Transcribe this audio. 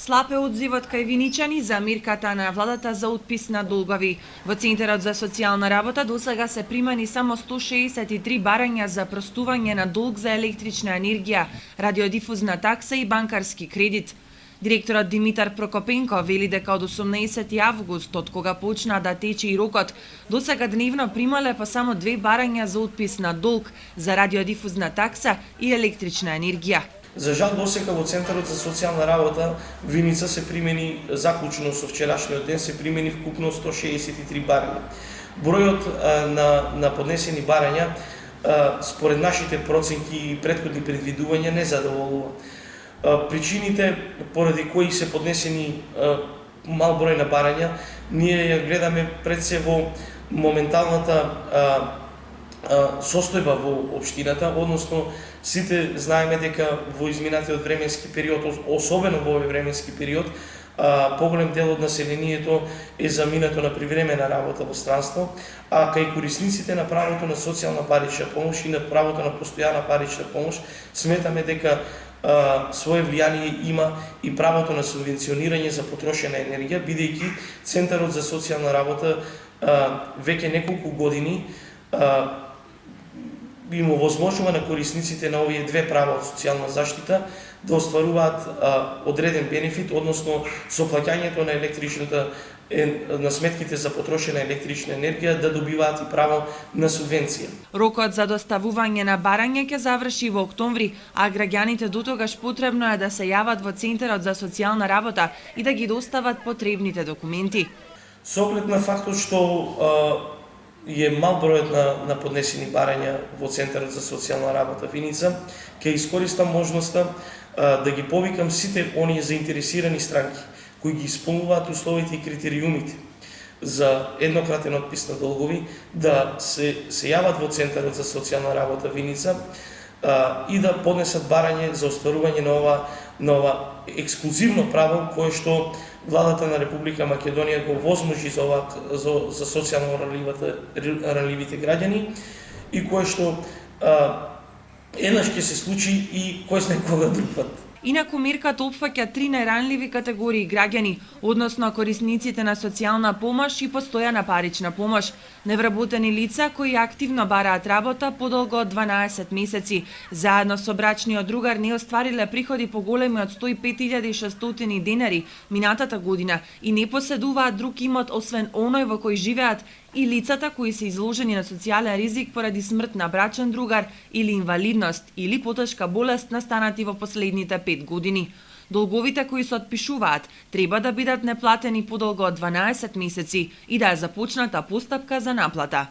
Слаб е одзивот кај виничани за мерката на владата за отпис на долгови. Во Центарот за социјална работа досега се примани само 163 барања за простување на долг за електрична енергија, радиодифузна такса и банкарски кредит. Директорот Димитар Прокопенко вели дека од 18 август, од кога почна да тече и рокот, досега дневно примале по само 2 барања за отпис на долг за радиодифузна такса и електрична енергија. За жал досега во Центарот за социјална работа Виница се примени заклучно со вчерашниот ден се примени вкупно 163 барања. Бројот на поднесени барања според нашите проценки и претходни предвидувања не задоволува. Причините поради кои се поднесени мал број на барања, ние ја гледаме пред се во моменталната состојба во општината, односно сите знаеме дека во изминатиот временски период, особено во овој временски период, поголем дел од населението е заминато на привремена работа во странство, а кај корисниците на правото на социјална парична помош и на правото на постојана парична помош, сметаме дека свое влијание има и правото на субвенционирање за потрошена енергија, бидејќи Центарот за социјална работа веќе неколку години им овозможува на корисниците на овие две права од социјална заштита да остваруваат одреден бенефит, односно со плаќањето на електричната на сметките за потрошена електрична енергија да добиваат и право на субвенција. Рокот за доставување на барања ќе заврши во октомври, а граѓаните дотогаш потребно е да се јават во Центарот за социјална работа и да ги достават потребните документи. Со оглед на фактот што е мал бројот на поднесени барања во Центарот за социјална работа Виница, ќе искористам можноста да ги повикам сите оние заинтересирани странки кои ги исполнуваат условите и критериумите за еднократен отпис на долгови да се јават во Центарот за социјална работа Виница и да поднесат барање за остварување на ова ексклузивно право кое што владата на Република Македонија го возможи за социјално ранливите граѓани и кое што еднаш ќе се случи и кој знае кога друг пат. Инаку мерката опфаќа 3 најранливи категории граѓани, односно корисниците на социјална помош и постојана парична помош, невработени лица кои активно бараат работа подолго од 12 месеци, заедно со брачниот другар не оствариле приходи поголеми од 105.600 денари минатата година и не поседуваат друг имот освен оној во кој живеат, и лицата кои се изложени на социјален ризик поради смрт на брачен другар или инвалидност или потешка болест настанати во последните 5 години. Долговите кои се отпишуваат треба да бидат неплатени подолго од 12 месеци и да е започната постапка за наплата.